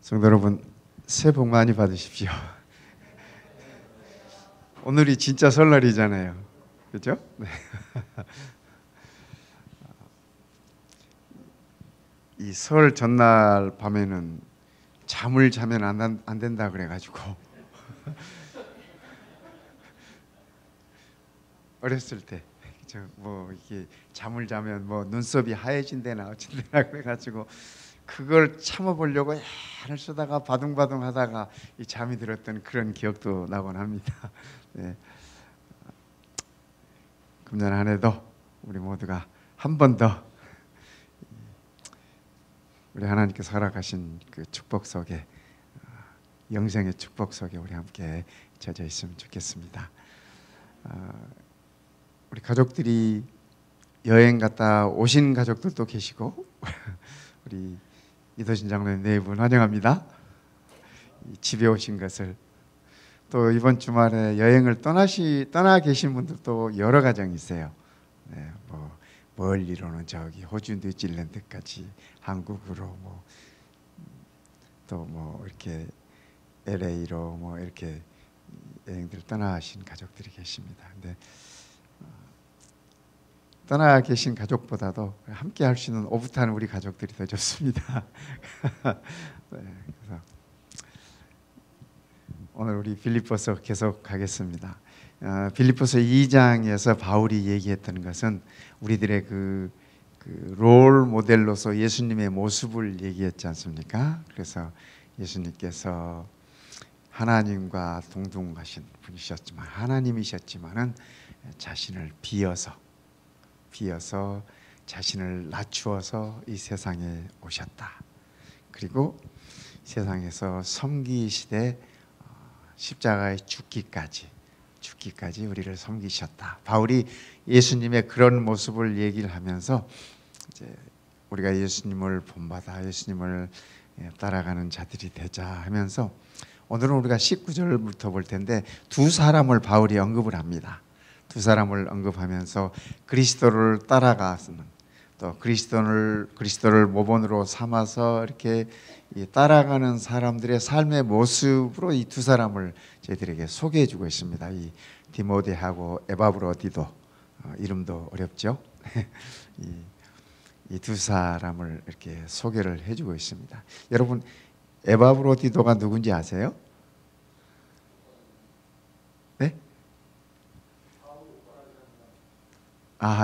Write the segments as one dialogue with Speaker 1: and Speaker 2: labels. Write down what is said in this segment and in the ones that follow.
Speaker 1: 성도 여러분, 새해 복 많이 받으십시오. 오늘이 진짜 설날이잖아요. 그렇죠? 네. 이 설 전날 밤에는 잠을 자면 안 된다 그래가지고 어렸을 때 뭐 이게 잠을 자면 뭐 눈썹이 하얘진대나 어쩐대나 그래가지고 그걸 참아보려고 애를 쓰다가 바둥바둥 하다가 이 잠이 들었던 그런 기억도 나곤 합니다. 네. 금년 한 해도 우리 모두가 한 번 더 우리 하나님께서 허락하신 그 축복 속에, 영생의 축복 속에 우리 함께 젖어 있으면 좋겠습니다. 우리 가족들이 여행 갔다 오신 가족들도 계시고 우리 이도신 장로님 네 분 환영합니다. 집에 오신 것을, 또 이번 주말에 여행을 떠나 계신 분들도 여러 가정이 있어요. 네, 뭐 멀리로는 저기 호주, 뉴질랜드까지, 한국으로 뭐 또 뭐 이렇게 LA로 뭐 이렇게 여행들 떠나신 가족들이 계십니다. 근데 떠나 계신 가족보다도 함께 할 수 있는 오붓한 우리 가족들이 더 좋습니다. 네, 그래서 오늘 우리 빌립보서 계속 가겠습니다. 빌립보서 2장에서 바울이 얘기했던 것은 우리들의 그 롤 모델로서 예수님의 모습을 얘기했지 않습니까? 그래서 예수님께서 하나님과 동등하신 분이셨지만, 하나님이셨지만은 자신을 비어서 자신을 낮추어서 이 세상에 오셨다. 그리고 세상에서 섬기시되 십자가에 죽기까지 우리를 섬기셨다. 바울이 예수님의 그런 모습을 얘기를 하면서 이제 우리가 예수님을 본받아 예수님을 따라가는 자들이 되자 하면서, 오늘은 우리가 19절부터 볼 텐데 두 사람을 바울이 언급을 합니다. 두 사람을 언급하면서 그리스도를 따라가서는, 또 그리스도를 모본으로 삼아서 이렇게 따라가는 사람들의 삶의 모습으로 이 두 사람을 저희들에게 소개해 주고 있습니다. 이 디모데하고 에바브로디도, 이름도 어렵죠. 이 두 사람을 이렇게 소개를 해주고 있습니다. 여러분, 에바브로디도가 누군지 아세요? 네?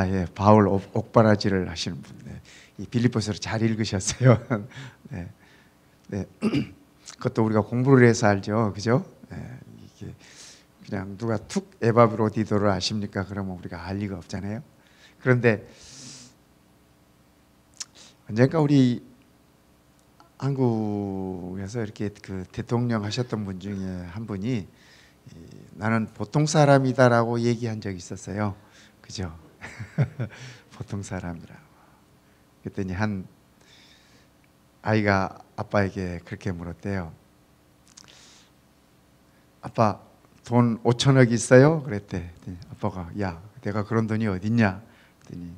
Speaker 1: 예, 바울 옥바라지를 하시는 분. 네. 이 빌립보서를 잘 읽으셨어요. 네. 네. 그것도 우리가 공부를 해서 알죠, 그죠? 네. 이게 그냥 누가 툭 에바브로디도를 아십니까? 그러면 우리가 알 리가 없잖아요. 그런데 언젠가 우리 한국에서 이렇게 그 대통령 하셨던 분 중에 한 분이 나는 보통 사람이다라고 얘기한 적이 있었어요, 그죠? 보통 사람이라고. 그랬더니 한 아이가 아빠에게 그렇게 물었대요. 아빠, 돈 5천억 있어요? 그랬대. 아빠가, 야, 내가 그런 돈이 어딨냐? 그랬더니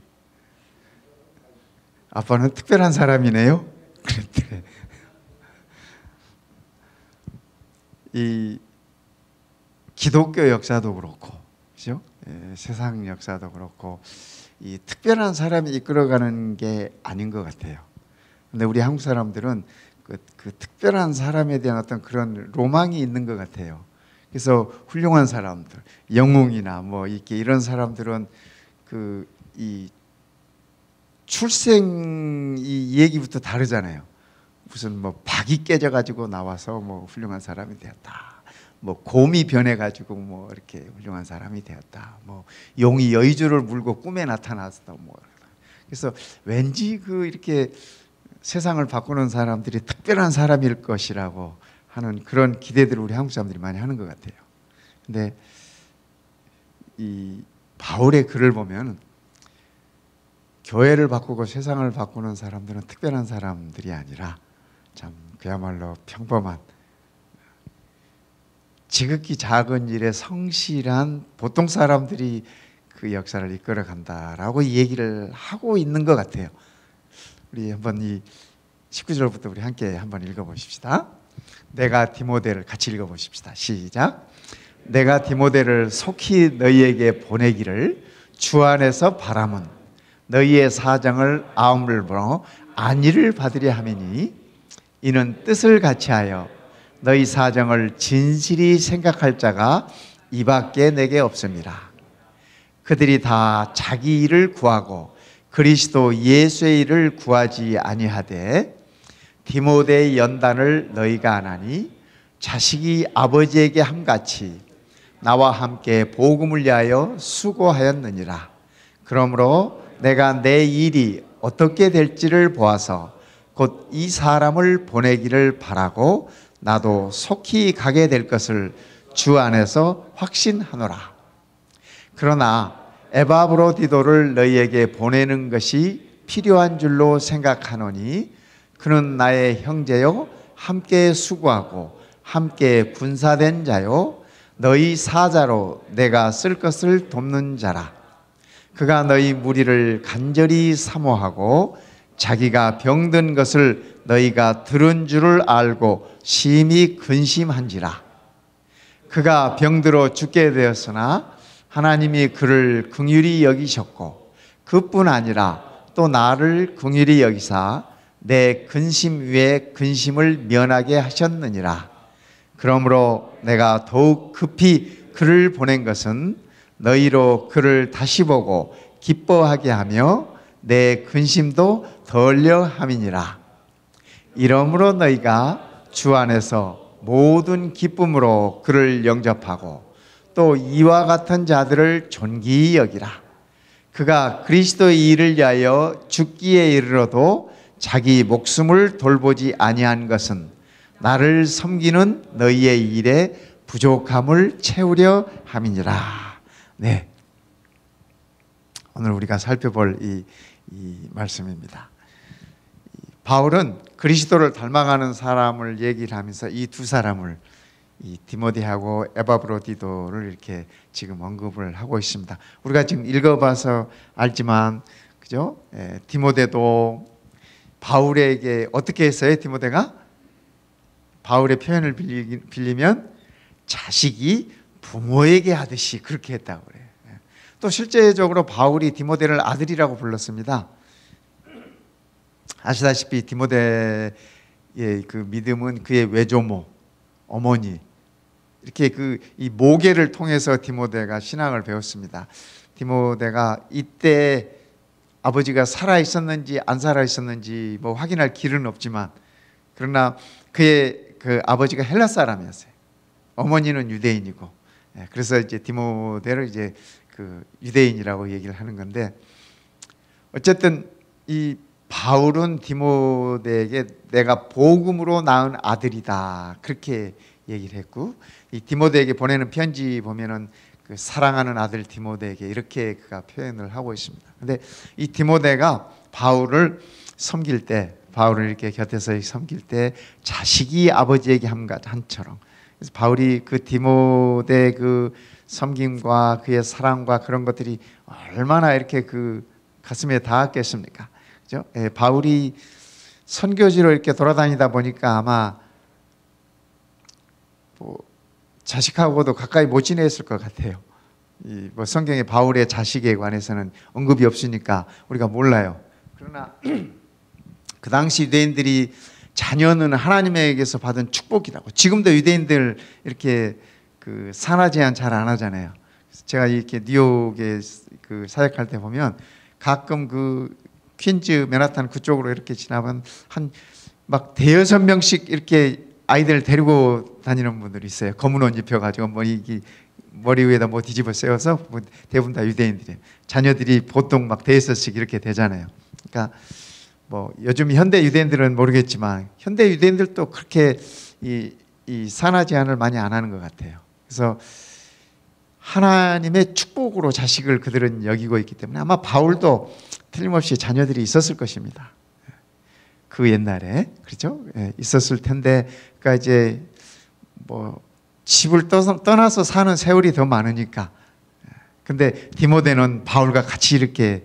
Speaker 1: 아빠는 특별한 사람이네요? 그랬대. 이 기독교 역사도 그렇고, 그죠? 세상 역사도 그렇고, 이 특별한 사람이 이끌어가는 게 아닌 것 같아요. 근데 우리 한국 사람들은 그 특별한 사람에 대한 어떤 그런 로망이 있는 것 같아요. 그래서 훌륭한 사람들, 영웅이나 뭐 이렇게 이런 사람들은 이 출생 이 얘기부터 다르잖아요. 무슨 뭐 박이 깨져가지고 나와서 뭐 훌륭한 사람이 되었다. 뭐 곰이 변해가지고 뭐 이렇게 훌륭한 사람이 되었다. 뭐 용이 여의주를 물고 꿈에 나타났다. 뭐 그래서 왠지 이렇게 세상을 바꾸는 사람들이 특별한 사람일 것이라고 하는 그런 기대들을 우리 한국 사람들이 많이 하는 것 같아요. 근데 이 바울의 글을 보면 교회를 바꾸고 세상을 바꾸는 사람들은 특별한 사람들이 아니라 참 그야말로 평범한, 지극히 작은 일에 성실한 보통 사람들이 그 역사를 이끌어 간다라고 얘기를 하고 있는 것 같아요. 우리 한번 이 19절부터 우리 함께 한번 읽어보십시다. 내가 디모데를 같이 읽어보십시다. 시작. 내가 디모데를 속히 너희에게 보내기를 주 안에서 바람은 너희의 사정을 아우물므로 안위를 받으려 함이니 이는 뜻을 같이하여 너희 사정을 진실히 생각할 자가 이밖에 내게 없습니다. 그들이 다 자기 일을 구하고 그리스도 예수의 일을 구하지 아니하되 디모데의 연단을 너희가 아나니 자식이 아버지에게 함같이 나와 함께 복음을 위하여 수고하였느니라. 그러므로 내가 내 일이 어떻게 될지를 보아서 곧 이 사람을 보내기를 바라고 나도 속히 가게 될 것을 주 안에서 확신하노라. 그러나 에바브로디도를 너희에게 보내는 것이 필요한 줄로 생각하노니 그는 나의 형제요 함께 수고하고 함께 군사된 자요 너희 사자로 내가 쓸 것을 돕는 자라. 그가 너희 무리를 간절히 사모하고 자기가 병든 것을 너희가 들은 줄을 알고 심히 근심한지라. 그가 병들어 죽게 되었으나 하나님이 그를 긍휼히 여기셨고 그뿐 아니라 또 나를 긍휼히 여기사 내 근심 위에 근심을 면하게 하셨느니라. 그러므로 내가 더욱 급히 그를 보낸 것은 너희로 그를 다시 보고 기뻐하게 하며 내 근심도 덜려 함이니라. 이러므로 너희가 주 안에서 모든 기쁨으로 그를 영접하고 또 이와 같은 자들을 존귀히 여기라. 그가 그리스도의 일을 위하여 죽기에 이르러도 자기 목숨을 돌보지 아니한 것은 나를 섬기는 너희의 일에 부족함을 채우려 함이니라. 네, 오늘 우리가 살펴볼 이 말씀입니다. 바울은 그리스도를 닮아가는 사람을 얘기를 하면서 이 두 사람을 이 디모데하고 에바브로디도를 이렇게 지금 언급을 하고 있습니다. 우리가 지금 읽어봐서 알지만 그죠? 디모데도 바울에게 어떻게 했어요? 디모데가 바울의 표현을 빌리면 자식이 부모에게 하듯이 그렇게 했다고 그래요. 또 실제적으로 바울이 디모데를 아들이라고 불렀습니다. 아시다시피 디모데의 그 믿음은 그의 외조모, 어머니 이렇게 이 모계를 통해서 디모데가 신앙을 배웠습니다. 디모데가 이때 아버지가 살아 있었는지 안 살아 있었는지 뭐 확인할 길은 없지만 그러나 그의 그 아버지가 헬라 사람이었어요. 어머니는 유대인이고 그래서 이제 디모데를 이제 그 유대인이라고 얘기를 하는 건데 어쨌든 이 바울은 디모데에게 내가 복음으로 낳은 아들이다 그렇게 얘기를 했고 이 디모데에게 보내는 편지 보면은 그 사랑하는 아들 디모데에게 이렇게 그가 표현을 하고 있습니다. 근데 이 디모데가 바울을 섬길 때 바울을 이렇게 곁에서 섬길 때 자식이 아버지에게 한처럼 그래서 바울이 그 디모데 그 섬김과 그의 사랑과 그런 것들이 얼마나 이렇게 그 가슴에 닿았겠습니까? 그죠? 바울이 선교지로 이렇게 돌아다니다 보니까 아마 뭐 자식하고도 가까이 못 지냈을 것 같아요. 뭐 성경에 바울의 자식에 관해서는 언급이 없으니까 우리가 몰라요. 그러나 그 당시 유대인들이 자녀는 하나님에게서 받은 축복이라고. 지금도 유대인들 이렇게 그 산하 제한 잘 안 하잖아요. 제가 이렇게 뉴욕에 그 사역할 때 보면 가끔 그 퀸즈 맨하탄 그쪽으로 이렇게 지나면 한 막 대여섯 명씩 이렇게 아이들 데리고 다니는 분들이 있어요. 검은 옷 입혀가지고 머리 위에다 뭐 뒤집어 세워서 뭐 대부분 다 유대인들이에요. 자녀들이 보통 막 대여섯씩 이렇게 되잖아요. 그러니까 뭐 요즘 현대 유대인들은 모르겠지만 현대 유대인들도 그렇게 이 산하 제한을 많이 안 하는 것 같아요. 그래서 하나님의 축복으로 자식을 그들은 여기고 있기 때문에 아마 바울도 틀림없이 자녀들이 있었을 것입니다. 그 옛날에 그렇죠? 있었을 텐데 그러니까 이제 뭐 집을 떠나서 사는 세월이 더 많으니까. 근데 디모데는 바울과 같이 이렇게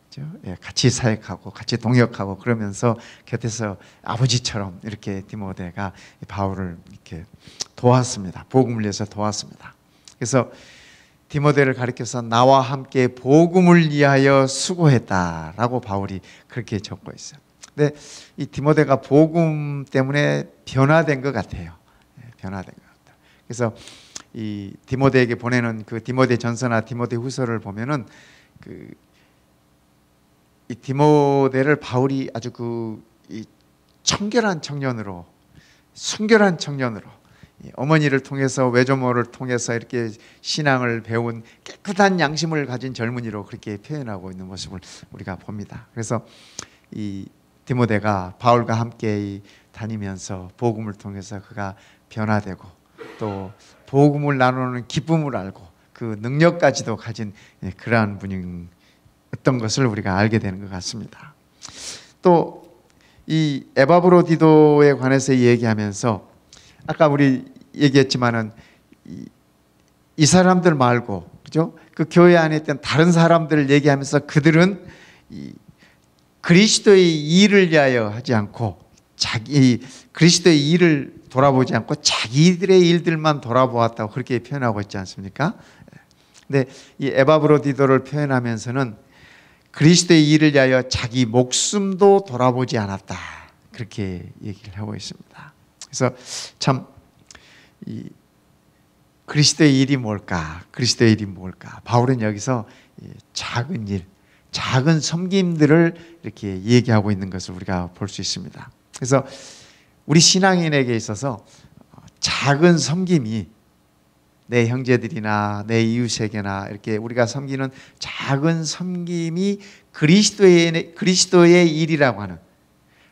Speaker 1: 그죠? 예, 같이 사역하고 같이 동역하고 그러면서 곁에서 아버지처럼 이렇게 디모데가 바울을 이렇게 도왔습니다. 복음을 위해서 도왔습니다. 그래서 디모데를 가리켜서 나와 함께 복음을 위하여 수고했다라고 바울이 그렇게 적고 있어요. 근데 이 디모데가 복음 때문에 변화된 것 같아요. 변화된 것 같아요. 그래서 이 디모데에게 보내는 그 디모데 전서나 디모데 후서를 보면은 이 디모데를 바울이 아주 이 청결한 청년으로, 순결한 청년으로, 어머니를 통해서 외조모를 통해서 이렇게 신앙을 배운 깨끗한 양심을 가진 젊은이로 그렇게 표현하고 있는 모습을 우리가 봅니다. 그래서 이 디모데가 바울과 함께 다니면서 복음을 통해서 그가 변화되고 또 복음을 나누는 기쁨을 알고 그 능력까지도 가진 그러한 분이 어떤 것을 우리가 알게 되는 것 같습니다. 또 이 에바브로디도에 관해서 얘기하면서 아까 우리 얘기했지만은 이 사람들 말고, 그죠? 그 교회 안에 있던 다른 사람들을 얘기하면서 그들은 그리스도의 일을 위하여 하지 않고 그리스도의 일을 돌아보지 않고 자기들의 일들만 돌아보았다고 그렇게 표현하고 있지 않습니까? 근데 이 에바브로디도를 표현하면서는 그리스도의 일을 위하여 자기 목숨도 돌아보지 않았다, 그렇게 얘기를 하고 있습니다. 그래서 참 이 그리스도의 일이 뭘까? 그리스도의 일이 뭘까? 바울은 여기서 작은 일, 작은 섬김들을 이렇게 얘기하고 있는 것을 우리가 볼 수 있습니다. 그래서 우리 신앙인에게 있어서 작은 섬김이 내 형제들이나 내 이웃에게나 이렇게 우리가 섬기는 작은 섬김이 그리스도의 일이라고 하는,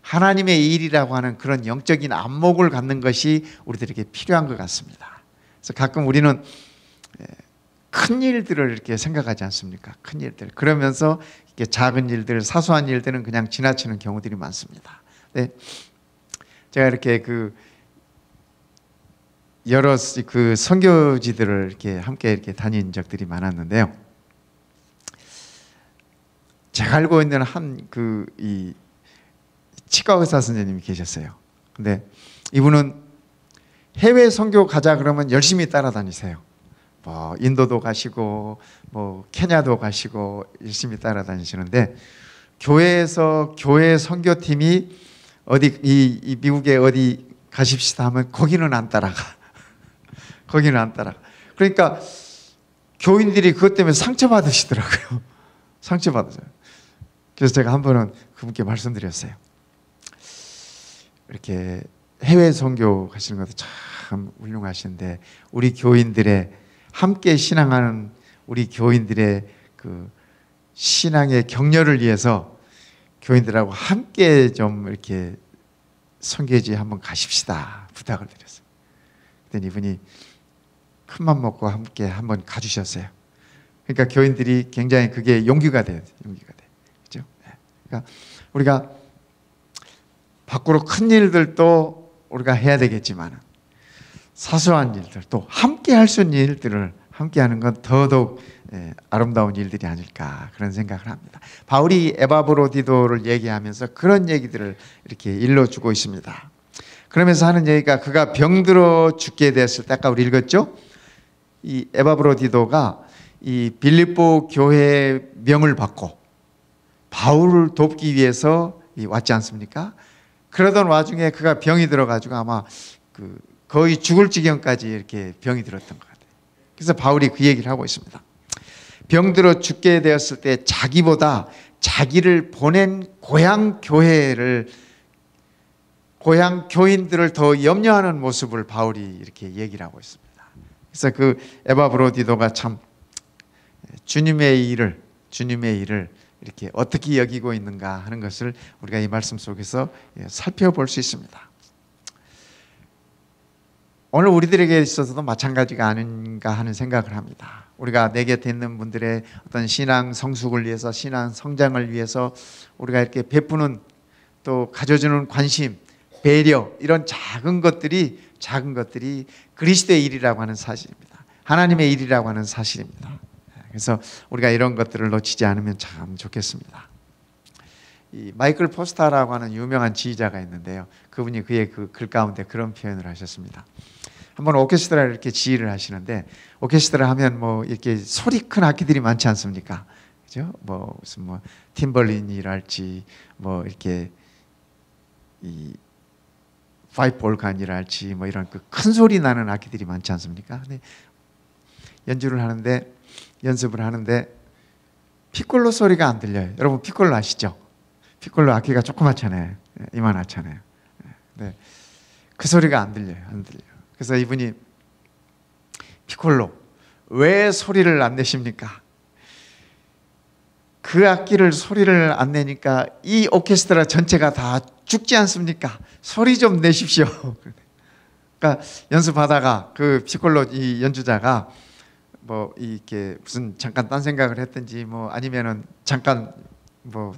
Speaker 1: 하나님의 일이라고 하는 그런 영적인 안목을 갖는 것이 우리들에게 필요한 것 같습니다. 그래서 가끔 우리는 큰 일들을 이렇게 생각하지 않습니까? 큰 일들. 그러면서 이렇게 작은 일들, 사소한 일들은 그냥 지나치는 경우들이 많습니다. 네. 제가 이렇게 여러 선교지들을 이렇게 함께 이렇게 다닌 적들이 많았는데요. 제가 알고 있는 이 치과 의사 선생님이 계셨어요. 근데 이분은 해외 선교 가자 그러면 열심히 따라다니세요. 뭐 인도도 가시고 뭐 케냐도 가시고 열심히 따라다니시는데, 교회에서 교회 선교팀이 이 미국에 어디 가십시다 하면 거기는 안 따라가. 거기는 안 따라가. 그러니까 교인들이 그것 때문에 상처받으시더라고요. 상처받으세요. 그래서 제가 한 번은 그분께 말씀드렸어요. 이렇게 해외 선교 가시는 것도 참 훌륭하신데 우리 교인들의 함께 신앙하는 우리 교인들의 그 신앙의 격려를 위해서 교인들하고 함께 좀 이렇게 선교지 한번 가십시다 부탁을 드렸어요. 그랬더니 이분이 큰맘 먹고 함께 한번 가주셨어요. 그러니까 교인들이 굉장히 그게 용기가 돼요. 용기가 돼. 그죠? 그러니까 우리가 밖으로 큰 일들도 우리가 해야 되겠지만 사소한 일들, 또 함께 할 수 있는 일들을 함께 하는 건 더더욱 아름다운 일들이 아닐까 그런 생각을 합니다. 바울이 에바브로디도를 얘기하면서 그런 얘기들을 이렇게 일러주고 있습니다. 그러면서 하는 얘기가 그가 병들어 죽게 되었을 때, 아까 우리 읽었죠? 이 에바브로디도가 이 빌립보 교회의 명을 받고 바울을 돕기 위해서 왔지 않습니까? 그러던 와중에 그가 병이 들어가지고 아마 거의 죽을 지경까지 이렇게 병이 들었던 것 같아요. 그래서 바울이 그 얘기를 하고 있습니다. 병들어 죽게 되었을 때 자기보다 자기를 보낸 고향 교인들을 더 염려하는 모습을 바울이 이렇게 얘기를 하고 있습니다. 그래서 그 에바브로디도가 참 주님의 일을 이렇게 어떻게 여기고 있는가 하는 것을 우리가 이 말씀 속에서 살펴볼 수 있습니다. 오늘 우리들에게 있어서도 마찬가지가 아닌가 하는 생각을 합니다. 우리가 내 곁에 있는 분들의 어떤 신앙 성숙을 위해서, 신앙 성장을 위해서 우리가 이렇게 베푸는, 또 가져주는 관심, 배려, 이런 작은 것들이 그리스도의 일이라고 하는 사실입니다. 하나님의 일이라고 하는 사실입니다. 그래서 우리가 이런 것들을 놓치지 않으면 참 좋겠습니다. 이 마이클 포스터라고 하는 유명한 지휘자가 있는데요. 그분이 그의 그 글 가운데 그런 표현을 하셨습니다. 한번 오케스트라를 이렇게 지휘를 하시는데, 오케스트라 하면 뭐 이렇게 소리 큰 악기들이 많지 않습니까? 그죠? 뭐 무슨 뭐 팀벌린이랄지 뭐 이렇게 이 파이프 올간이랄지 뭐 이런 그 큰 소리 나는 악기들이 많지 않습니까? 근데 연주를 하는데, 연습을 하는데 피콜로 소리가 안 들려요. 여러분 피콜로 아시죠? 피콜로 악기가 조그맣잖아요. 이만하잖아요. 네. 그 소리가 안 들려요. 안 들려요. 그래서 이분이 피콜로 왜 소리를 안 내십니까? 그 악기를 소리를 안 내니까 이 오케스트라 전체가 다 죽지 않습니까? 소리 좀 내십시오. 그러니까 연습하다가 그 피콜로 이 연주자가 뭐 이렇게 무슨 잠깐 딴 생각을 했든지 뭐 아니면은 잠깐 뭐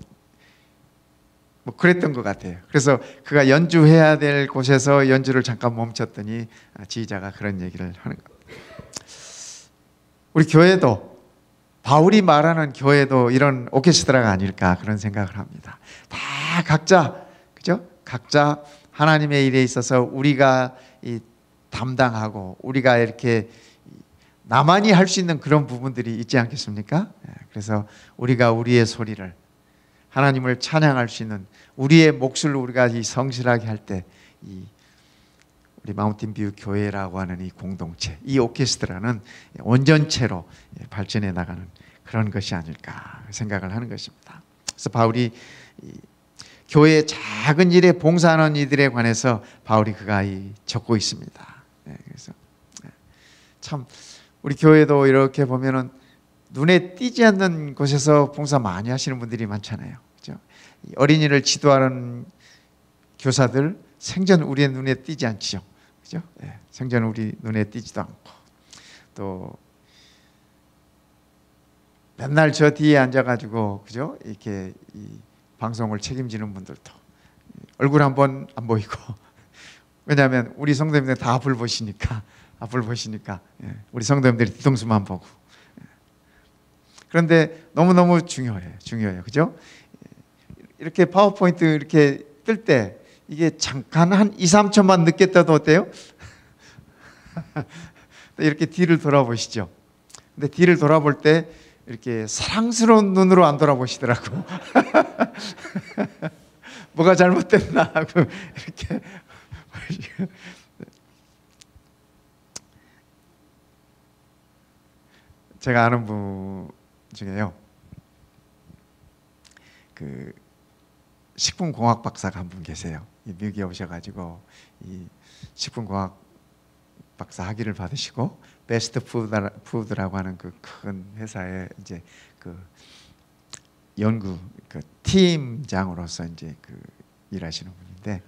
Speaker 1: 그랬던 것 같아요. 그래서 그가 연주해야 될 곳에서 연주를 잠깐 멈췄더니 지휘자가 그런 얘기를 하는 겁니다. 우리 교회도, 바울이 말하는 교회도 이런 오케스트라가 아닐까 그런 생각을 합니다. 다 각자, 그죠? 각자 하나님의 일에 있어서 우리가 담당하고 우리가 이렇게 나만이 할 수 있는 그런 부분들이 있지 않겠습니까? 그래서 우리가 우리의 소리를, 하나님을 찬양할 수 있는 우리의 몫을 우리가 성실하게 할 때 우리 마운틴뷰 교회라고 하는 이 공동체, 이 오케스트라는 온전체로 발전해 나가는 그런 것이 아닐까 생각을 하는 것입니다. 그래서 바울이 교회의 작은 일에 봉사하는 이들에 관해서 바울이 그가 적고 있습니다. 그래서 참 우리 교회도 이렇게 보면은 눈에 띄지 않는 곳에서 봉사 많이 하시는 분들이 많잖아요. 그렇죠? 어린이를 지도하는 교사들 생전 우리의 눈에 띄지 않죠. 그죠? 네, 생전 우리 눈에 띄지도 않고, 또 맨날 저 뒤에 앉아가지고 그죠? 이렇게 이 방송을 책임지는 분들도 얼굴 한번 안 보이고 왜냐하면 우리 성도님들 다 앞을 보시니까 우리 성도님들이 뒤통수만 보고. 그런데 너무너무 중요해요. 그죠? 이렇게 파워포인트 이렇게 뜰 때 이게 잠깐 한 2, 3초만 늦게 떠도 어때요? 이렇게 뒤를 돌아보시죠. 근데 뒤를 돌아볼 때 이렇게 사랑스러운 눈으로 안 돌아보시더라고. 뭐가 잘못됐나 하고 이렇게. 제가 아는 분 중에요, 그 식품공학 박사가 한 분 계세요. 미국에 오셔가지고 이 식품공학 박사 학위를 받으시고 베스트 푸드라고 하는 그 큰 회사에 이제 그 연구 그 팀장으로서 이제 그 일하시는 분인데,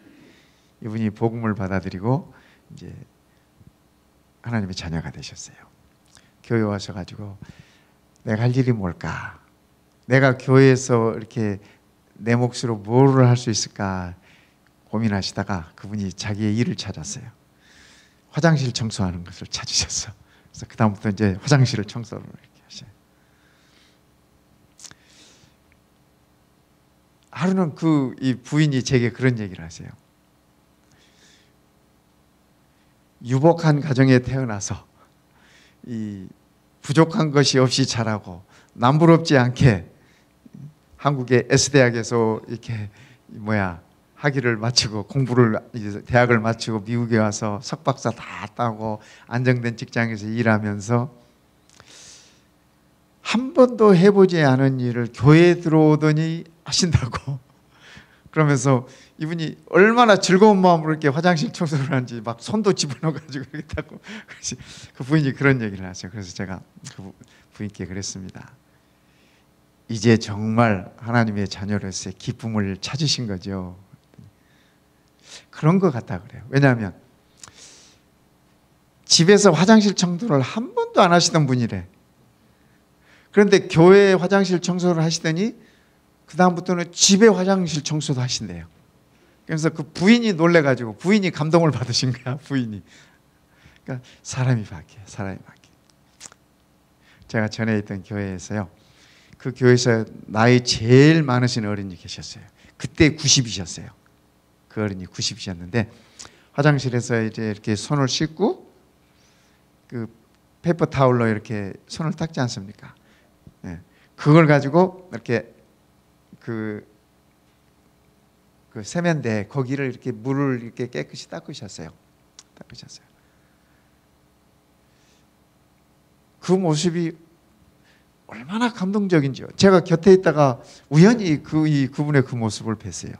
Speaker 1: 이분이 복음을 받아들이고 이제 하나님의 자녀가 되셨어요. 교회 와셔가지고 내가 할 일이 뭘까? 내가 교회에서 이렇게 내 몫으로 뭐를 할 수 있을까 고민하시다가 그분이 자기의 일을 찾았어요. 화장실 청소하는 것을 찾으셨어. 그래서 그 다음부터 이제 화장실을 청소를 이렇게 하셔요. 하루는 이 부인이 제게 그런 얘기를 하세요. 유복한 가정에 태어나서 이 부족한 것이 없이 자라고 남부럽지 않게 한국의 S대학에서 이렇게 학위를 마치고 공부를 이제 대학을 마치고 미국에 와서 석박사 다 따고 안정된 직장에서 일하면서 한 번도 해보지 않은 일을 교회에 들어오더니 하신다고. 그러면서 이분이 얼마나 즐거운 마음으로 이렇게 화장실 청소를 하는지 막 손도 집어넣어가지고 그랬다고. 그 부인이 그런 얘기를 하세요. 그래서 제가 그 부인께 그랬습니다. 이제 정말 하나님의 자녀로서의 기쁨을 찾으신 거죠. 그런 것 같다 그래요. 왜냐하면 집에서 화장실 청소를 한 번도 안 하시던 분이래. 그런데 교회 화장실 청소를 하시더니 그 다음부터는 집에 화장실 청소도 하신대요. 그래서 그 부인이 놀래가지고 부인이 감동을 받으신 거야. 부인이. 그러니까 사람이 바뀌어요. 제가 전에 있던 교회에서요. 그 교회에서 나이 제일 많으신 어른이 계셨어요. 그때 90이셨어요. 그 어른이 90이셨는데 화장실에서 이제 이렇게 손을 씻고 그 페이퍼 타올로 이렇게 손을 닦지 않습니까? 예. 그걸 가지고 이렇게 그 세면대 거기를 이렇게 물을 이렇게 깨끗이 닦으셨어요. 그 모습이 얼마나 감동적인지요. 제가 곁에 있다가 우연히 그분의 그 모습을 뵀어요.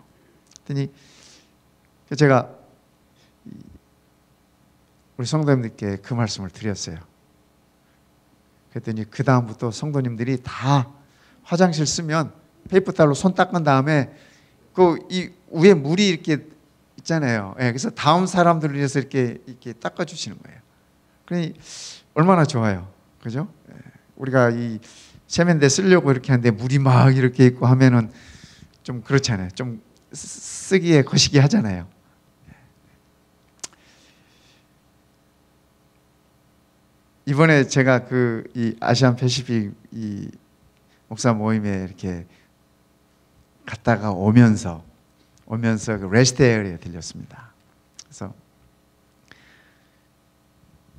Speaker 1: 그랬더니 제가 우리 성도님들께 그 말씀을 드렸어요. 그랬더니 그 다음부터 성도님들이 다 화장실 쓰면 페이퍼 타올로 손 닦은 다음에 이 위에 물이 이렇게 있잖아요. 예, 그래서 다음 사람들을 위해서 이렇게 닦아주시는 거예요. 그러니 얼마나 좋아요, 그죠? 예, 우리가 이 세면대 쓰려고 이렇게 하는데 물이 막 이렇게 있고 하면은 좀 그렇잖아요. 좀 쓰기에 거시기 하잖아요. 이번에 제가 이 아시안 패시픽 이 목사 모임에 이렇게 갔다가 오면서 그 레스트 에어리에 들렸습니다. 그래서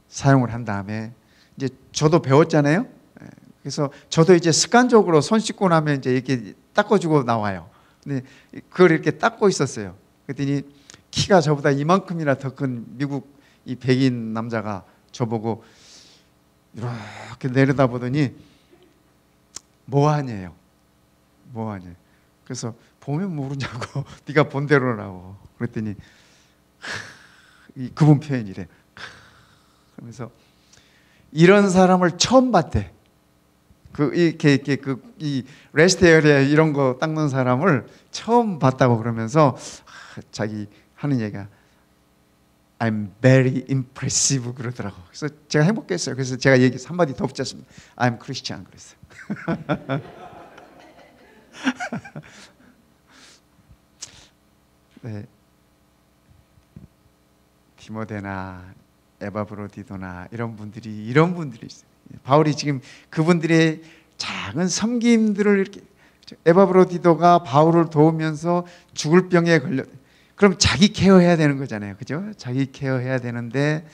Speaker 1: 사용을 한 다음에 이제 저도 배웠잖아요. 그래서 저도 이제 습관적으로 손 씻고 나면 이제 이렇게 닦아주고 나와요. 근데 그걸 이렇게 닦고 있었어요. 그랬더니 키가 저보다 이만큼이나 더 큰 미국 이 백인 남자가 저보고 이렇게 내려다보더니 뭐하냐요. 그래서 보면 모르냐고 네가 본 대로라고. 그랬더니 그분 표현이래. 그러면서 이런 사람을 처음 봤대. 이 레스트 에어리아 이런 거 닦는 사람을 처음 봤다고 그러면서 자기 하는 얘기가 I'm very impressive 그러더라고. 그래서 제가 행복했어요. 그래서 제가 한마디 더 붙였습니다. I'm Christian 그랬어요. 네. 디모데나 에바브로디도나 이런 분들이 있어요. 바울이 지금 그분들의 작은 섬김들을 이렇게 에바브로디도가 바울을 도우면서 죽을 병에 걸려. 그럼 자기 케어해야 되는 거잖아요, 그죠? 자기 케어해야 되는데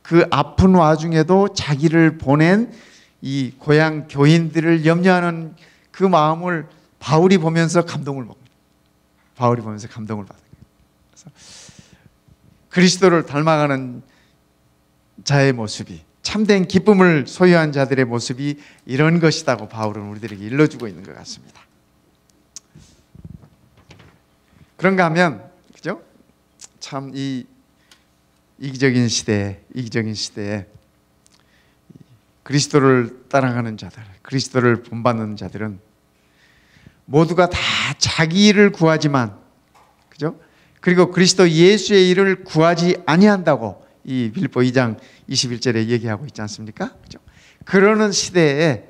Speaker 1: 그 아픈 와중에도 자기를 보낸 이 고향 교인들을 염려하는 그 마음을 바울이 보면서 감동을 받아요. 그래서 그리스도를 닮아가는 자의 모습이, 참된 기쁨을 소유한 자들의 모습이 이런 것이다고 바울은 우리들에게 일러주고 있는 것 같습니다. 그런가 하면 그죠? 참 이 이기적인 시대에 그리스도를 따라가는 자들, 그리스도를 본받는 자들은 모두가 다 자기 일을 구하지만, 그죠? 그리고 그리스도 예수의 일을 구하지 아니한다고 이 빌립보 2장 21절에 얘기하고 있지 않습니까? 그죠? 그러는 시대에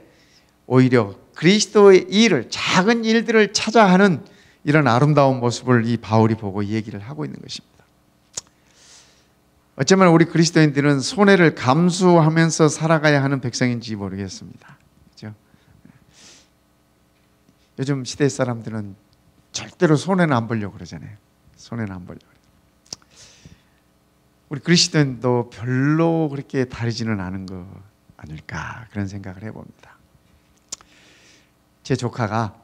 Speaker 1: 오히려 그리스도의 일을, 작은 일들을 찾아 하는 이런 아름다운 모습을 이 바울이 보고 얘기를 하고 있는 것입니다. 어쩌면 우리 그리스도인들은 손해를 감수하면서 살아가야 하는 백성인지 모르겠습니다. 그죠? 요즘 시대 사람들은 절대로 손해는 안 보려고 그러잖아요. 우리 그리스도인도 별로 그렇게 다르지는 않은 거 아닐까, 그런 생각을 해봅니다. 제 조카가,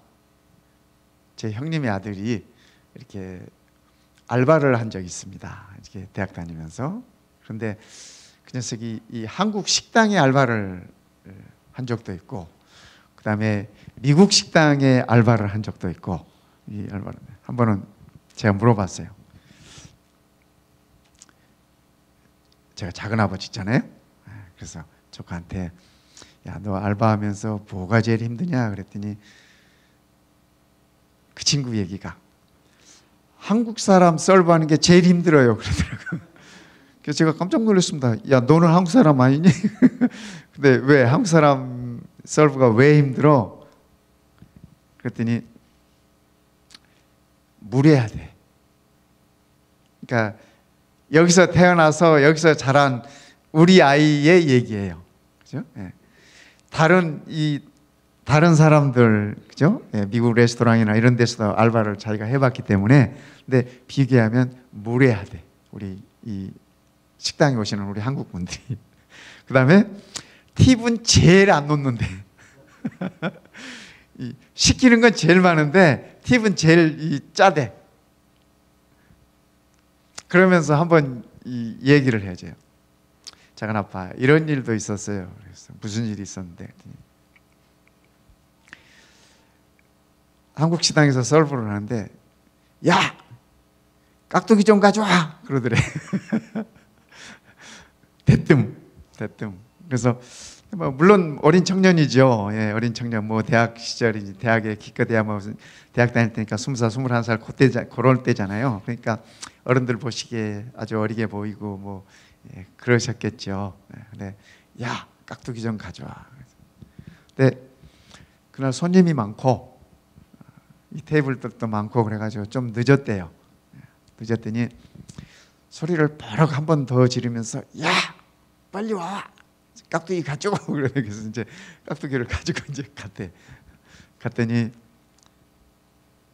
Speaker 1: 제 형님의 아들이 이렇게 알바를 한 적이 있습니다. 이렇게 대학 다니면서. 그런데 그 녀석이 이 한국 식당에 알바를 한 적도 있고, 그 다음에 미국 식당에 알바를 한 적도 있고, 이 알바를 한 번은 제가 물어봤어요. 제가 작은 아버지 있잖아요. 그래서 조카한테 야, 너 알바하면서 뭐가 제일 힘드냐 그랬더니 그 친구 얘기가 한국 사람 서브하는 게 제일 힘들어요 그러더라고요. 그래서 제가 깜짝 놀랐습니다. 야, 너는 한국 사람 아니니? 근데 왜 한국 사람 서브가 왜 힘들어? 그랬더니 무례해야 돼. 그러니까 여기서 태어나서 여기서 자란 우리 아이의 얘기예요. 그죠? 네. 다른 사람들, 그죠? 예, 미국 레스토랑이나 이런 데서도 알바를 자기가 해봤기 때문에. 근데 비교하면 무례하대. 우리 이 식당에 오시는 우리 한국 분들이. 그 다음에 팁은 제일 안 놓는데. 시키는 건 제일 많은데 팁은 제일 짜대. 그러면서 한번 얘기를 해줘요. 작은 아빠, 이런 일도 있었어요. 그래서 무슨 일이 있었는데, 한국 식당에서 서브를 하는데, 야, 깍두기 좀 가져와 그러더래. 대뜸. 그래서 뭐 물론 어린 청년이죠. 예, 어린 청년, 뭐 대학 시절이지, 대학에 기껏해야 뭐 대학 다닐 때니까 20살, 21살 그럴 때잖아요. 그러니까 어른들 보시기에 아주 어리게 보이고 뭐 그러셨겠죠. 네, 야, 깍두기 좀 가져와. 근데 그날 손님이 많고 이 테이블들도 많고 그래가지고 좀 늦었대요. 늦었더니 소리를 버럭 한 번 더 지르면서, 야, 빨리 와, 깍두기 가져고. 그래서 이제 깍두기를 가지고 이제 갔더니,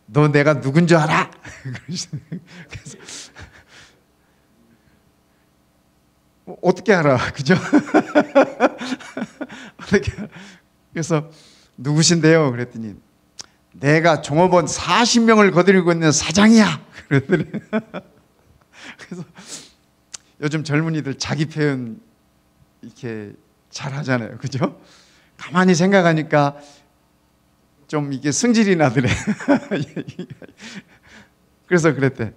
Speaker 1: 너 내가 누군 줄 알아? 그래서 어떻게 알아, 그죠? 그래서 누구신데요? 그랬더니 내가 종업원 40명을 거느리고 있는 사장이야. 그러더니 그래서 요즘 젊은이들 자기 표현 이렇게 잘 하잖아요, 그죠? 가만히 생각하니까 좀 이게 승질이 나더래. 그래서 그랬대.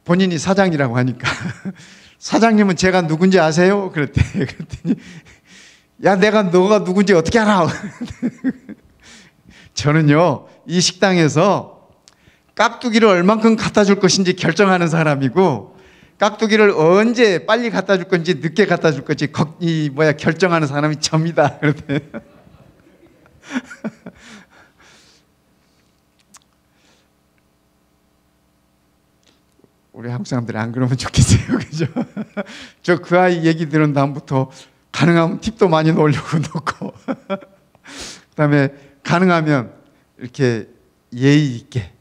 Speaker 1: 본인이 사장이라고 하니까 사장님은 제가 누군지 아세요? 그랬대. 그랬더니 야, 내가 너가 누군지 어떻게 알아? 저는요, 이 식당에서 깍두기를 얼만큼 갖다 줄 것인지 결정하는 사람이고, 깍두기를 언제 빨리 갖다 줄 건지 늦게 갖다 줄 건지 결정하는 사람이 접니다. 그랬대. 우리 한국 사람들이 안 그러면 좋겠어요, 그죠? 저 그 아이 얘기 들은 다음부터 가능하면 팁도 많이 넣으려고 놓고, 그다음에 가능하면 이렇게 예의 있게,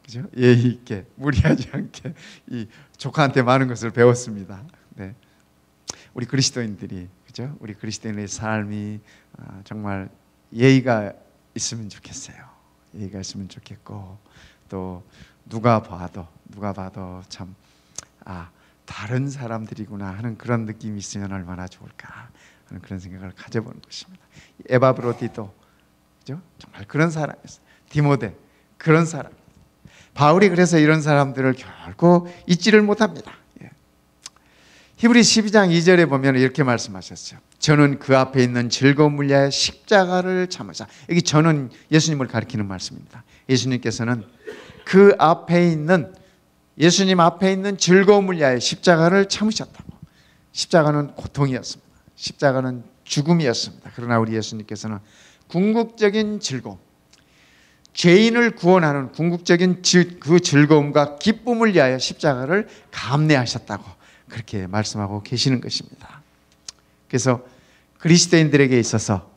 Speaker 1: 그죠? 예의 있게, 무리하지 않게 이 조카한테 많은 것을 배웠습니다. 네, 우리 그리스도인들이, 그죠? 우리 그리스도인의 삶이 정말 예의가 있으면 좋겠어요. 예의가 있으면 좋겠고, 또 누가 봐도 참 다른 사람들이구나 하는 그런 느낌이 있으면 얼마나 좋을까 하는 그런 생각을 가져보는 것입니다. 에바브로디도, 그죠? 정말 그런 사람이었어요. 디모데, 그런 사람. 바울이 그래서 이런 사람들을 결코 잊지를 못합니다. 히브리 12장 2절에 보면 이렇게 말씀하셨어요. 저는 그 앞에 있는 즐거움을 위하여 십자가를 참으사. 여기 저는 예수님을 가리키는 말씀입니다. 예수님께서는 그 앞에 있는, 예수님 앞에 있는 즐거움을 위하여 십자가를 참으셨다고. 십자가는 고통이었습니다. 십자가는 죽음이었습니다. 그러나 우리 예수님께서는 궁극적인 즐거움, 죄인을 구원하는 궁극적인 그 즐거움과 기쁨을 위하여 십자가를 감내하셨다고 그렇게 말씀하고 계시는 것입니다. 그래서 그리스도인들에게 있어서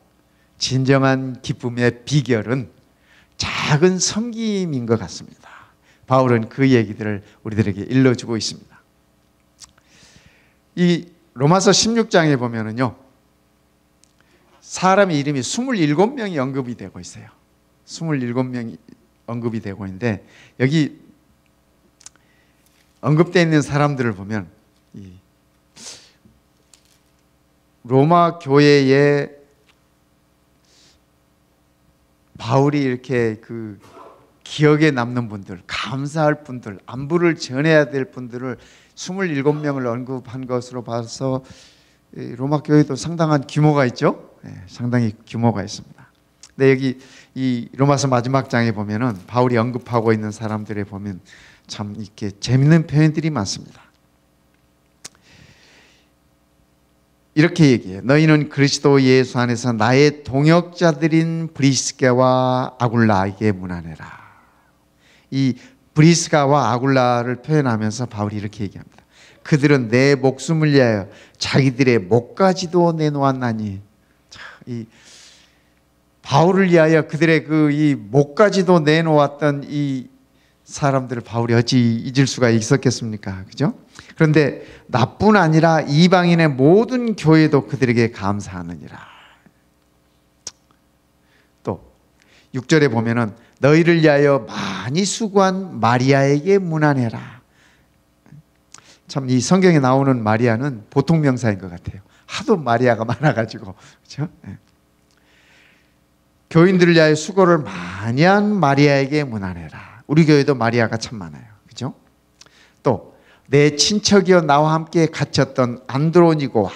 Speaker 1: 진정한 기쁨의 비결은 작은 섬김인 것 같습니다. 바울은 그 얘기들을 우리들에게 일러주고 있습니다. 이 로마서 16장에 보면은요, 사람의 이름이 27명이 언급이 되고 있어요. 27명이 언급이 되고 있는데, 여기 언급되어 있는 사람들을 보면 이 로마 교회에 바울이 이렇게 그 기억에 남는 분들, 감사할 분들, 안부를 전해야 될 분들을 27명을 언급한 것으로 봐서 로마 교회도 상당한 규모가 있죠. 상당히 규모가 있습니다. 근데 여기 이 로마서 마지막 장에 보면은 바울이 언급하고 있는 사람들에 보면 참 이렇게 재밌는 표현들이 많습니다. 이렇게 얘기해요. 너희는 그리스도 예수 안에서 나의 동역자들인 브리스가와 아굴라에게 문안해라. 이 브리스가와 아굴라를 표현하면서 바울이 이렇게 얘기합니다. 그들은 내 목숨을 위하여 자기들의 목까지도 내놓았나니. 자, 이 바울을 위하여 그들의 이 목까지도 내놓았던 이 사람들을 바울이 어찌 잊을 수가 있었겠습니까? 그죠? 그런데 나뿐 아니라 이방인의 모든 교회도 그들에게 감사하느니라. 또 6절에 보면은 너희를 위하여 많이 수고한 마리아에게 문안해라. 참 이 성경에 나오는 마리아는 보통 명사인 것 같아요. 하도 마리아가 많아가지고. 그렇죠? 네. 교인들을 위하여 수고를 많이 한 마리아에게 문안해라. 우리 교회도 마리아가 참 많아요. 그죠? 또 내 친척이여 나와 함께 갇혔던 안드로니고와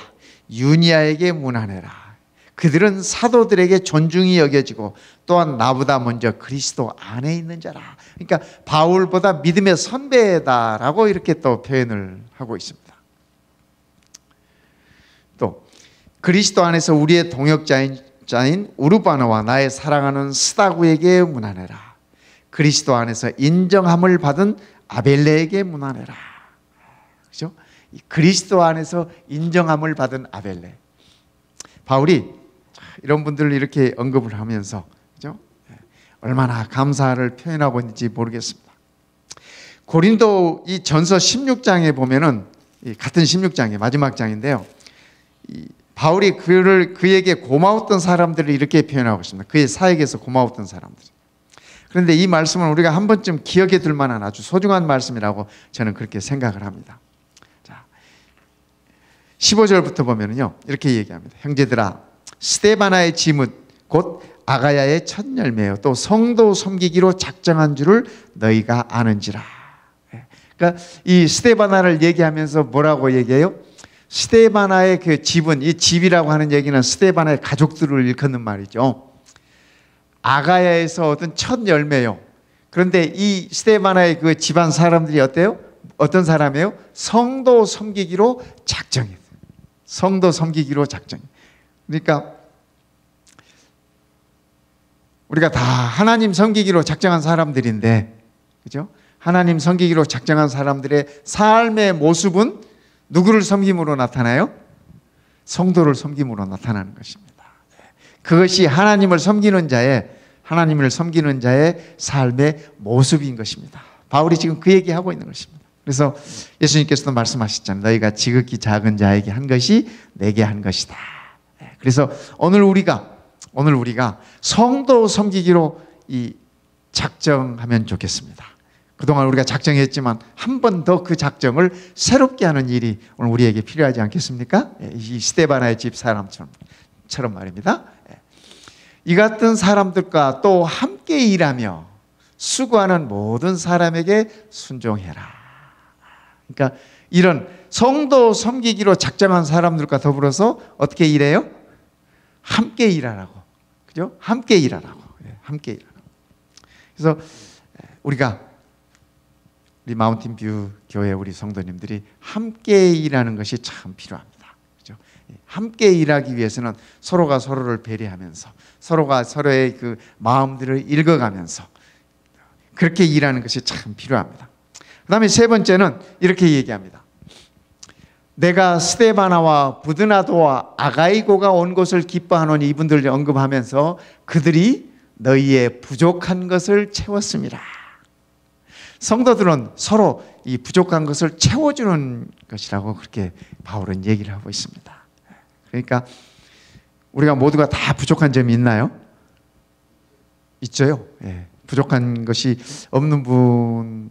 Speaker 1: 유니아에게 문안해라. 그들은 사도들에게 존중이 여겨지고 또한 나보다 먼저 그리스도 안에 있는 자라. 그러니까 바울보다 믿음의 선배다라고 이렇게 또 표현을 하고 있습니다. 또 그리스도 안에서 우리의 동역자인 우르바나와 나의 사랑하는 스다구에게 문안해라. 그리스도 안에서 인정함을 받은 아벨레에게 문안해라. 그렇죠? 그리스도 안에서 인정함을 받은 아벨레. 바울이 이런 분들을 이렇게 언급을 하면서, 그죠? 얼마나 감사를 표현하고 있는지 모르겠습니다. 고린도 이 전서 16장에 보면은, 같은 16장의 마지막 장인데요, 바울이 그에게 고마웠던 사람들을 이렇게 표현하고 있습니다. 그의 사역에서 고마웠던 사람들. 그런데 이 말씀은 우리가 한 번쯤 기억해 둘 만한 아주 소중한 말씀이라고 저는 그렇게 생각을 합니다. 자, 15절부터 보면은요, 이렇게 얘기합니다. 형제들아, 스데바나의 지문 곧 아가야의 첫 열매요 또 성도 섬기기로 작정한 줄을 너희가 아는지라. 그러니까 이 스데바나를 얘기하면서 뭐라고 얘기해요? 스데바나의 그 집은, 이 집이라고 하는 얘기는 스데바나의 가족들을 일컫는 말이죠. 아가야에서 얻은 첫 열매요. 그런데 이 스데바나의 그 집안 사람들이 어때요? 어떤 사람이에요? 성도 섬기기로 작정해요. 성도 섬기기로 작정해요. 그러니까 우리가 다 하나님 섬기기로 작정한 사람들인데, 그죠? 하나님 섬기기로 작정한 사람들의 삶의 모습은 누구를 섬김으로 나타나요? 성도를 섬김으로 나타나는 것입니다. 그것이 하나님을 섬기는 자의 삶의 모습인 것입니다. 바울이 지금 그 얘기하고 있는 것입니다. 그래서 예수님께서도 말씀하셨잖아요. 너희가 지극히 작은 자에게 한 것이 내게 한 것이다. 그래서 오늘 우리가 성도 섬기기로 작정하면 좋겠습니다. 그동안 우리가 작정했지만 한 번 더 그 작정을 새롭게 하는 일이 오늘 우리에게 필요하지 않겠습니까? 이 스데바나의 집 사람처럼 말입니다. 이 같은 사람들과 또 함께 일하며 수고하는 모든 사람에게 순종해라. 그러니까 이런 성도 섬기기로 작정한 사람들과 더불어서 어떻게 일해요? 함께 일하라고. 그죠? 함께 일하라고. 함께 일하라고. 그래서 우리 마운틴 뷰 교회 우리 성도님들이 함께 일하는 것이 참 필요합니다. 그죠? 함께 일하기 위해서는 서로가 서로를 배려하면서 서로가 서로의 그 마음들을 읽어가면서 그렇게 일하는 것이 참 필요합니다. 그 다음에 세 번째는 이렇게 얘기합니다. 내가 스데바나와 부드나도와 아가이고가 온 것을 기뻐하노니, 이분들을 언급하면서 그들이 너희의 부족한 것을 채웠습니다. 성도들은 서로 이 부족한 것을 채워주는 것이라고 그렇게 바울은 얘기를 하고 있습니다. 그러니까 우리가 모두가 다 부족한 점이 있나요? 있죠. 부족한 것이 없는 분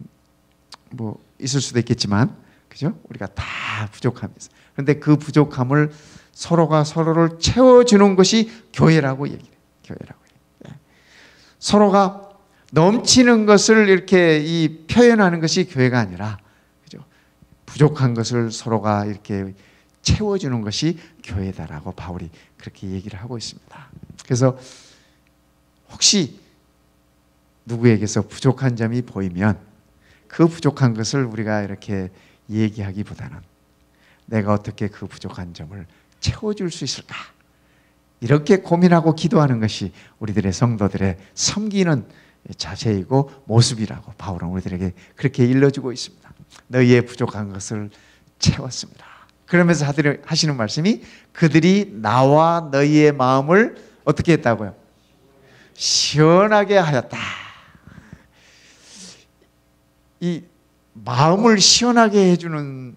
Speaker 1: 있을 수도 있겠지만, 그죠? 우리가 다 부족함이 있어요. 그런데 그 부족함을 서로가 서로를 채워주는 것이 교회라고 얘기해요. 교회라고. 서로가 넘치는 것을 이렇게 표현하는 것이 교회가 아니라, 그죠? 부족한 것을 서로가 이렇게 채워주는 것이 교회다라고 바울이 그렇게 얘기를 하고 있습니다. 그래서 혹시 누구에게서 부족한 점이 보이면 그 부족한 것을 우리가 이렇게 얘기하기보다는 내가 어떻게 그 부족한 점을 채워줄 수 있을까? 이렇게 고민하고 기도하는 것이 우리들의 성도들의 섬기는 자세이고 모습이라고 바울은 우리들에게 그렇게 일러주고 있습니다. 너희의 부족한 것을 채웠습니다. 그러면서 하시는 말씀이 그들이 나와 너희의 마음을 어떻게 했다고요? 시원하게 하였다. 이 마음을 시원하게 해주는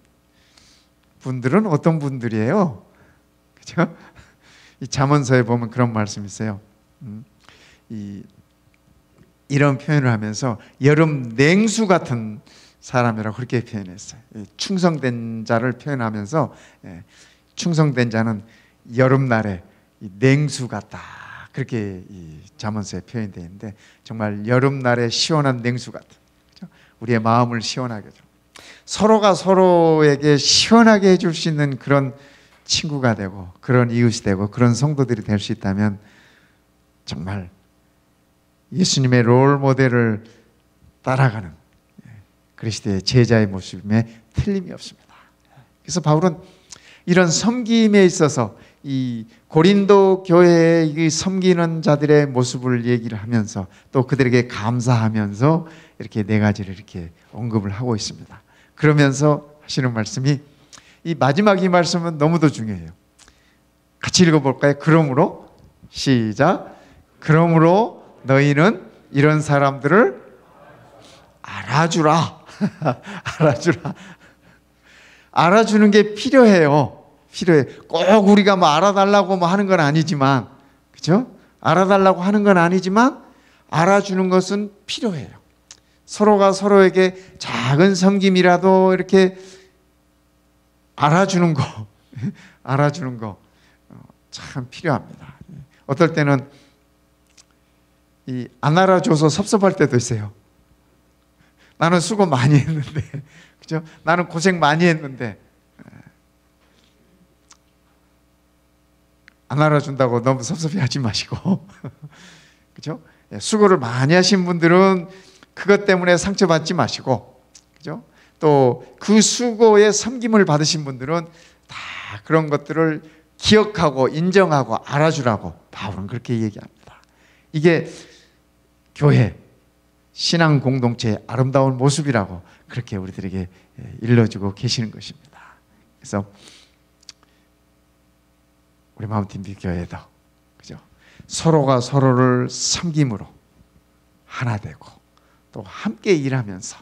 Speaker 1: 분들은 어떤 분들이에요? 그죠? 이 잠언서에 보면 그런 말씀이 있어요. 이런 표현을 하면서 여름 냉수 같은 사람이라고 그렇게 표현했어요. 충성된 자를 표현하면서 충성된 자는 여름날에 냉수 같다. 그렇게 이 잠언서에 표현되어 있는데 정말 여름날에 시원한 냉수 같은, 그렇죠? 우리의 마음을 시원하게 해줘. 서로가 서로에게 시원하게 해줄 수 있는 그런 친구가 되고 그런 이웃이 되고 그런 성도들이 될 수 있다면 정말 예수님의 롤 모델을 따라가는 그리스도의 제자의 모습에 틀림이 없습니다. 그래서 바울은 이런 섬김에 있어서 이 고린도 교회의 섬기는 자들의 모습을 얘기를 하면서 또 그들에게 감사하면서 이렇게 네 가지를 이렇게 언급을 하고 있습니다. 그러면서 하시는 말씀이 이 마지막 이 말씀은 너무도 중요해요. 같이 읽어볼까요? 그러므로 시작. 그러므로 너희는 이런 사람들을 알아주라. 알아주라. 알아주는 게 필요해요. 필요해. 꼭 우리가 뭐 알아달라고 뭐 하는 건 아니지만, 그죠? 알아달라고 하는 건 아니지만 알아주는 것은 필요해요. 서로가 서로에게 작은 섬김이라도 이렇게 알아주는 거, 알아주는 거 참 필요합니다. 어떨 때는 안 알아줘서 섭섭할 때도 있어요. 나는 수고 많이 했는데, 그죠? 나는 고생 많이 했는데 안 알아준다고 너무 섭섭해하지 마시고, 그죠? 수고를 많이 하신 분들은 그것 때문에 상처받지 마시고, 그죠? 또 그 수고에 섬김을 받으신 분들은 다 그런 것들을 기억하고 인정하고 알아주라고 바울은 그렇게 얘기합니다. 이게 교회, 신앙 공동체의 아름다운 모습이라고 그렇게 우리들에게 일러주고 계시는 것입니다. 그래서 우리 마운틴뷰 교회도, 그죠? 서로가 서로를 섬김으로 하나 되고 또 함께 일하면서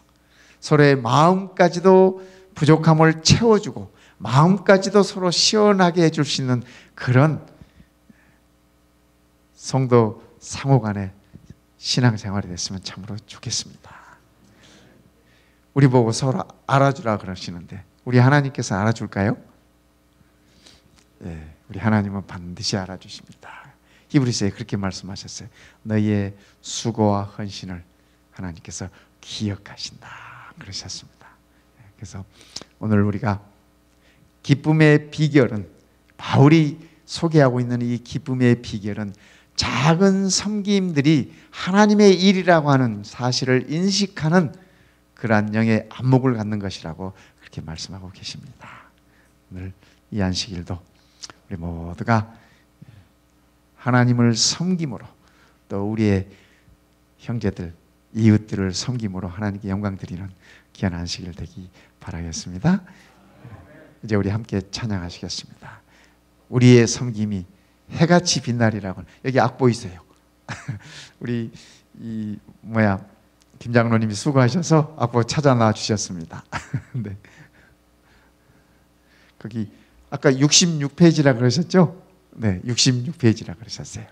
Speaker 1: 서로의 마음까지도 부족함을 채워주고 마음까지도 서로 시원하게 해줄 수 있는 그런 성도 상호 간의 신앙생활이 됐으면 참으로 좋겠습니다. 우리 보고 서로 알아주라 그러시는데 우리 하나님께서 알아줄까요? 네, 우리 하나님은 반드시 알아주십니다. 히브리서에 그렇게 말씀하셨어요. 너희의 수고와 헌신을 하나님께서 기억하신다 그러셨습니다. 그래서 오늘 우리가 기쁨의 비결은, 바울이 소개하고 있는 이 기쁨의 비결은 작은 섬김들이 하나님의 일이라고 하는 사실을 인식하는 그러한 영의 안목을 갖는 것이라고 그렇게 말씀하고 계십니다. 오늘 이 안식일도 우리 모두가 하나님을 섬김으로 또 우리의 형제들, 이웃들을 섬김으로 하나님께 영광 드리는 귀한 안식일 되기 바라겠습니다. 이제 우리 함께 찬양하시겠습니다. 우리의 섬김이 해같이 빛나리라고. 여기 악보 있어요. 우리 김 장로님이 수고하셔서 악보 찾아놔 주셨습니다. 네. 거기 아까 66페이지라 그러셨죠? 네, 66페이지라 그러셨어요.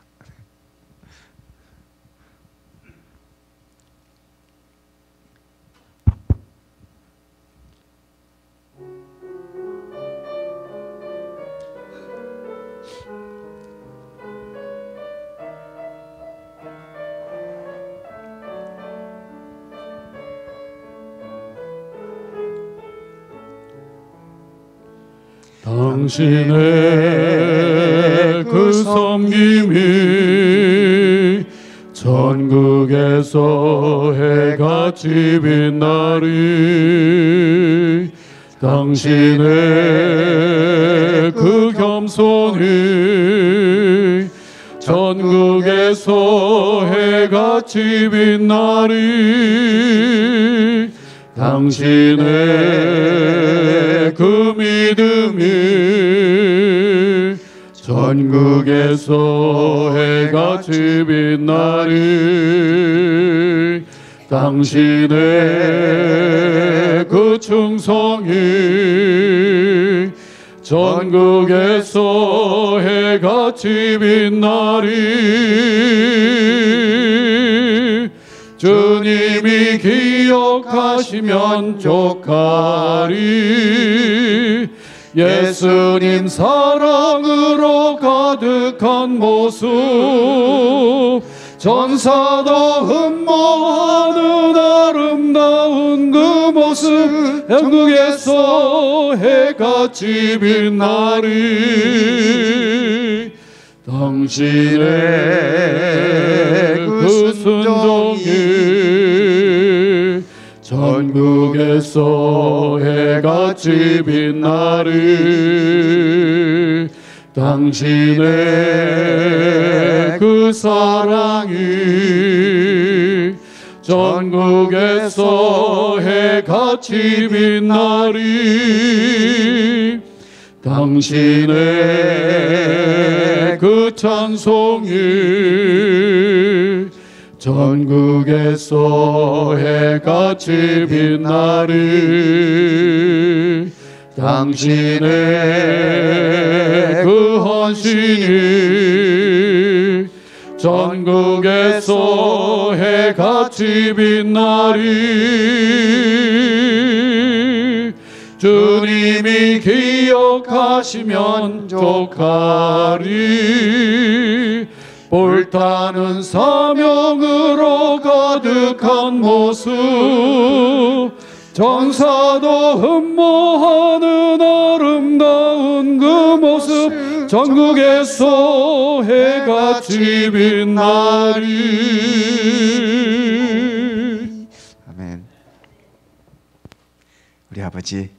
Speaker 2: 당신의 그 섬김이 전국에서 해같이 빛나리. 당신의 그 겸손이 전국에서 해같이 빛나리. 당신의 그 믿음이 전국에서 해같이 빛나리. 당신의 그 충성이 전국에서 해같이 빛나리. 주님이 기억하시면 족하리. 예수님 사랑으로 가득한 모습, 전사도 흠모하는 아름다운 그 모습, 영국에서 해같이 빛나리. 당신의 그 순종이 전국에서 해같이 빛나리. 당신의 그 사랑이 전국에서 해같이 빛나리. 당신의 그 찬송이 전국에서 해같이 빛나리. 당신의 그 헌신이 전국에서 해같이 빛나리. 주님이 기억하시면 족하리. 옳다는 사명으로 가득한 모습, 전사도 흠모하는 아름다운 그 모습, 전국에서 해같이 빛나리.
Speaker 1: 아멘. 우리 아버지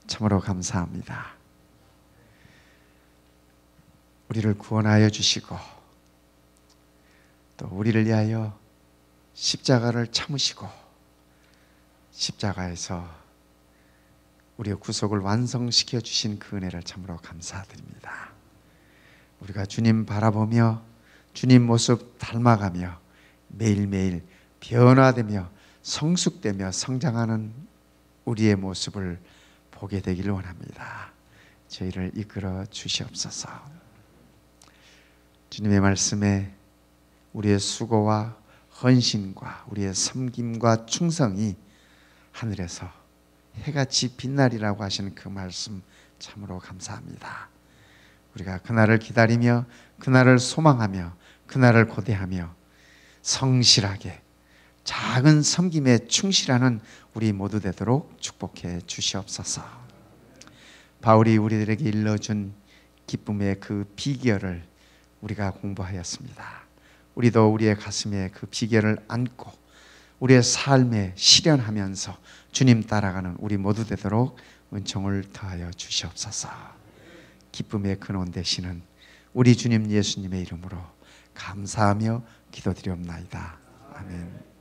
Speaker 1: 참으로 감사합니다. 우리를 구원하여 주시고 또 우리를 위하여 십자가를 참으시고 십자가에서 우리의 구속을 완성시켜 주신 그 은혜를 참으로 감사드립니다. 우리가 주님 바라보며 주님 모습 닮아가며 매일매일 변화되며 성숙되며 성장하는 우리의 모습을 보게 되기를 원합니다. 저희를 이끌어 주시옵소서. 주님의 말씀에 우리의 수고와 헌신과 우리의 섬김과 충성이 하늘에서 해같이 빛나리라고 하시는 그 말씀 참으로 감사합니다. 우리가 그날을 기다리며 그날을 소망하며 그날을 고대하며 성실하게 작은 섬김에 충실하는 우리 모두 되도록 축복해 주시옵소서. 바울이 우리들에게 일러준 기쁨의 그 비결을 우리가 공부하였습니다. 우리도 우리의 가슴에 그 비결을 안고 우리의 삶에 실현하면서 주님 따라가는 우리 모두 되도록 은총을 더하여 주시옵소서. 기쁨의 근원 되시는 우리 주님 예수님의 이름으로 감사하며 기도드리옵나이다. 아멘.